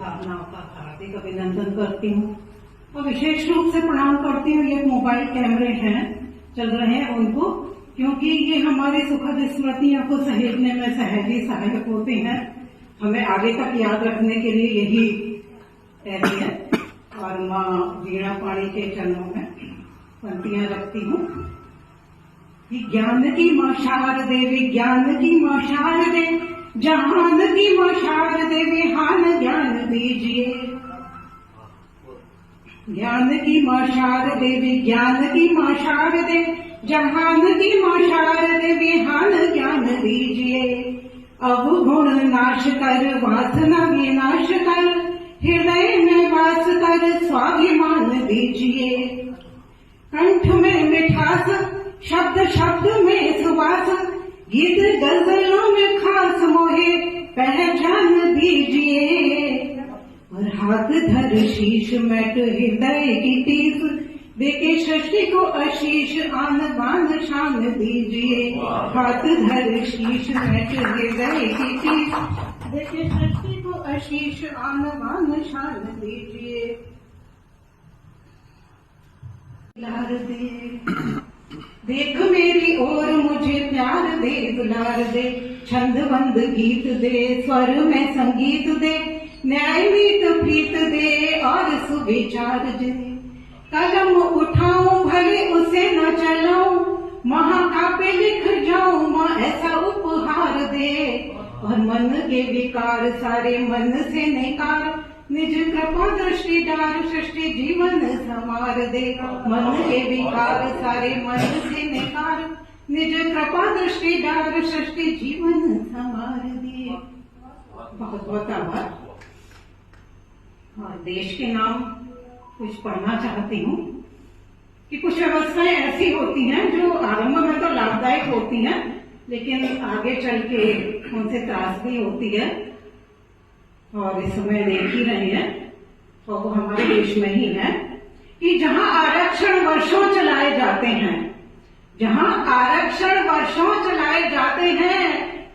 भावनाओं का हार्दिक अभिनंदन करती हूँ और विशेष रूप से प्रणाम करती हूँ। ये मोबाइल कैमरे हैं चल रहे हैं उनको, क्योंकि ये हमारी सुखद स्मृतियों को सहेजने में सहायक होते हैं। हमें आगे तक याद रखने के लिए यही कहती है। और माँ वीणा पाणी के चरणों में पंक्तियां रखती हूँ। विज्ञान की माँ शारदे, विज्ञान की माँ शारदे, जहान की माँ शारदे, विहान ज्ञान दीजिए। ज्ञान की माँ शारदे, विज्ञान की माँ शारदे, जहान की माँ शारदे, विहान ज्ञान दीजिए। अवगुण नाश कर, वासना विनाश कर, हृदय में वास कर, स्वाभिमान दीजिए। कंठ में मिठास, शब्द शब्द में सुवास, गीत गजलों में खास मोहे पहचान दीजिए। और हाथ धर शीश मैट हृदय की टीस, देके सृष्टि को आशीष आन बान शान दीजिए। हाथ धर शीश मैट हृदय की टीस, देके सृष्टि को आशीष आन बान शान दीजिए। दुलार दे, देख मेरी ओर मुझे प्यार दे, दुलार दे। छंदबंद गीत दे, स्वर में संगीत दे, न्याय नीत प्रीत दे और सुविचार दे। कलम उठाऊं भले उसे न चलाऊं, महाकाव्य लिख जाऊं माँ ऐसा उपहार दे। और मन के विकार सारे मन से निकार, निज कृपा दृष्टि डार, सृष्टि जीवन संवार दे। मन के विकार सारे मन से निकार, निज कृपा दृष्टि डार, सृष्टि जीवन संवार दे। बहुत बहुत आभार। और देश के नाम कुछ पढ़ना चाहती हूँ कि कुछ व्यवस्थाएं ऐसी होती हैं जो आरंभ में तो लाभदायक होती हैं, लेकिन आगे चल के उनसे त्रास भी होती है। और इस समय देख ही रहे हैं, तो वो हमारे देश में ही है कि जहां आरक्षण वर्षों चलाए जाते हैं, जहां आरक्षण वर्षों चलाए जाते हैं,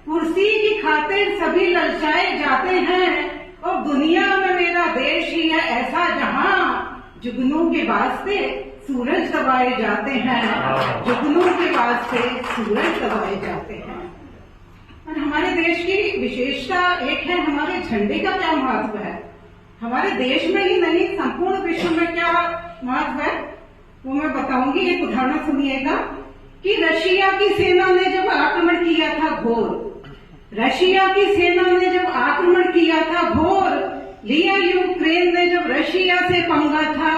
कुर्सी की खातिर सभी ललचाए जाते हैं। और दुनिया में मेरा देश ही है ऐसा जहां जुगनू के वास्ते सूरज दबाए जाते हैं, जुगनू के वास्ते सूरज दबाए जाते हैं। और हमारे देश की विशेषता एक है, हमारे झंडे का क्या महत्व है। हमारे देश में ही नहीं, संपूर्ण विश्व में क्या महत्व है वो मैं बताऊंगी। एक उदाहरण सुनिएगा कि रशिया की सेना ने जब आक्रमण किया था घोर, रशिया की सेना ने जब आक्रमण किया था घोर, लिया यूक्रेन ने जब रशिया से पंगा था,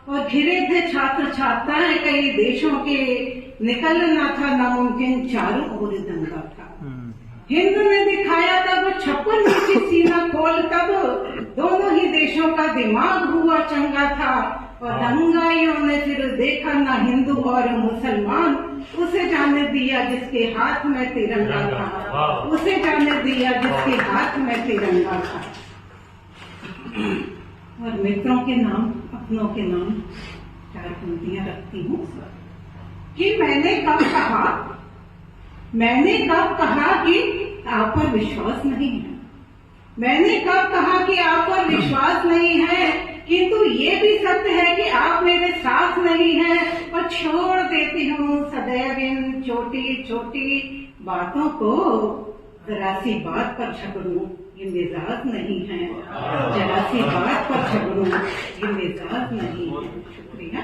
और घिरे थे छात्र छात्राएं कई देशों के, निकलना था नामुमकिन, चारों ओर दंगा था। हिंद ने दिखाया तब 56 इंची सीना खोल, तब दोनों ही देशों का दिमाग हुआ चंगा था। और दंगाइयों ने फिर देखा ना हिंदू और मुसलमान, उसे जाने दिया जिसके हाथ में तिरंगा था, उसे जाने दिया जिसके हाथ में तिरंगा था। और मित्रों के नाम, अपनों के नाम 4 पंक्तियां रखती हूँ कि मैंने कब कहा कि आप पर विश्वास नहीं है। मैंने कब कहा कि आप पर विश्वास नहीं है, किंतु ये भी सत्य है कि आप मेरे साथ नहीं हैं। और छोड़ देती हूँ सदैव इन छोटी छोटी बातों को, जरा सी बात पर झगड़ूं ये मिजाज नहीं है, जरा सी बात पर झगड़ूं ये मिजाज नहीं है। शुक्रिया।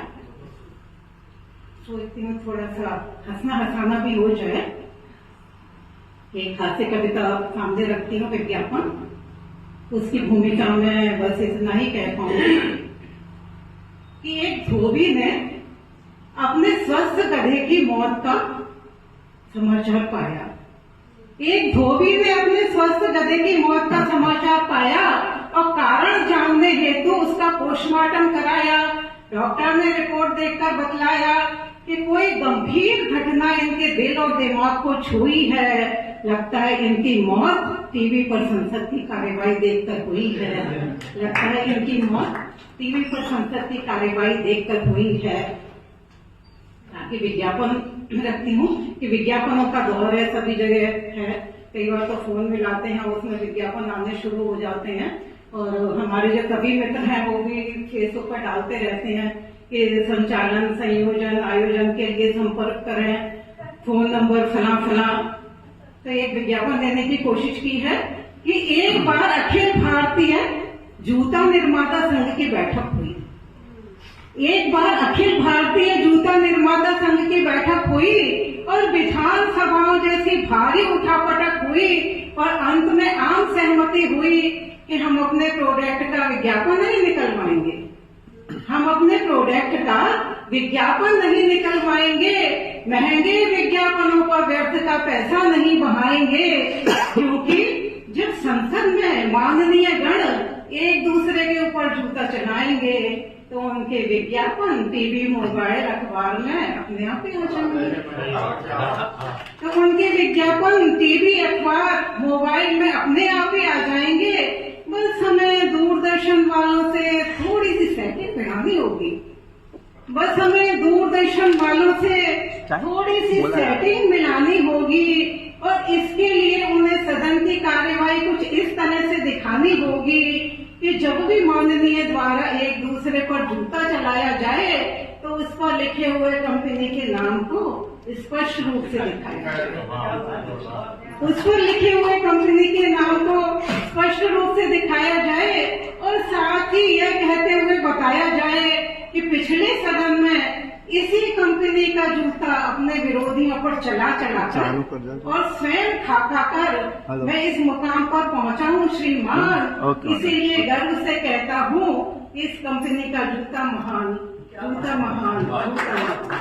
सोचती हूँ थोड़ा सा हंसना हंसाना भी हो जाए। एक हास्य कविता सामने रखती हूँ, विज्ञापन, उसकी भूमिका में बस इतना ही कह पाऊंगी कि एक धोबी ने अपने स्वस्थ गधे की मौत का समाचार पाया। एक धोबी ने अपने स्वस्थ गधे की मौत का समाचार पाया और कारण जानने हेतु उसका पोस्टमार्टम कराया। डॉक्टर ने रिपोर्ट देखकर बतलाया कि कोई गंभीर घटना इनके दिल और दिमाग को छुई है। लगता है इनकी मौत टीवी पर संसद की कार्यवाही देखकर हुई है। लगता है इनकी मौत टीवी पर संसद की कार्यवाही देखकर हुई है। ताकि विज्ञापन रखती हूँ कि विज्ञापनों का दौर है, सभी जगह है। कई बार तो फोन मिलाते हैं, उसमें विज्ञापन आने शुरू हो जाते हैं और हमारे जो सभी मित्र हैं वो भी फेसबुक पर डालते रहते हैं कि संचालन, संयोजन, आयोजन के लिए संपर्क करें, फोन नंबर फला फला। तो एक विज्ञापन देने की कोशिश की है कि एक बार अखिल भारतीय जूता निर्माता संघ की बैठक हुई। एक बार अखिल भारतीय जूता निर्माता संघ की बैठक हुई और विधानसभाओं जैसी भारी उठापटक हुई और अंत में आम सहमति हुई कि हम अपने प्रोडक्ट का विज्ञापन नहीं निकलवाएंगे, हम अपने प्रोडक्ट का विज्ञापन नहीं निकलवाएंगे, महंगे विज्ञापनों पर व्यर्थ का पैसा नहीं बहाएंगे, क्योंकि जब संसद में माननीय गण एक दूसरे के ऊपर जूता चलाएंगे तो उनके विज्ञापन टीवी, मोबाइल, अखबार में अपने आप ही हो जाएंगे। तो उनके विज्ञापन टीवी, अखबार, मोबाइल में अपने आप ही आ जाएंगे। बस हमें दूरदर्शन वालों से थोड़ी सी सेटिंग मिलानी होगी, बस हमें दूरदर्शन वालों से थोड़ी सी सेटिंग मिलानी होगी और इसके लिए उन्हें सदन की कार्यवाही कुछ इस तरह से दिखानी होगी कि जब भी माननीय द्वारा एक दूसरे पर जूता चलाया जाए तो उस पर लिखे हुए कंपनी के नाम को स्पष्ट रूप से दिखाया जाए, उस पर लिखे हुए कंपनी के नाम को स्पष्ट रूप से दिखाया जाए और साथ ही यह कहते हुए बताया जाए कि पिछले सदन में इसी कंपनी का जूता अपने विरोधियों पर चला कर और स्वयं खा कर मैं इस मुकाम पर पहुंचा हूँ श्रीमान, इसीलिए गर्व से कहता हूँ इस कंपनी का जूता महान, जूता महान, जूता महान।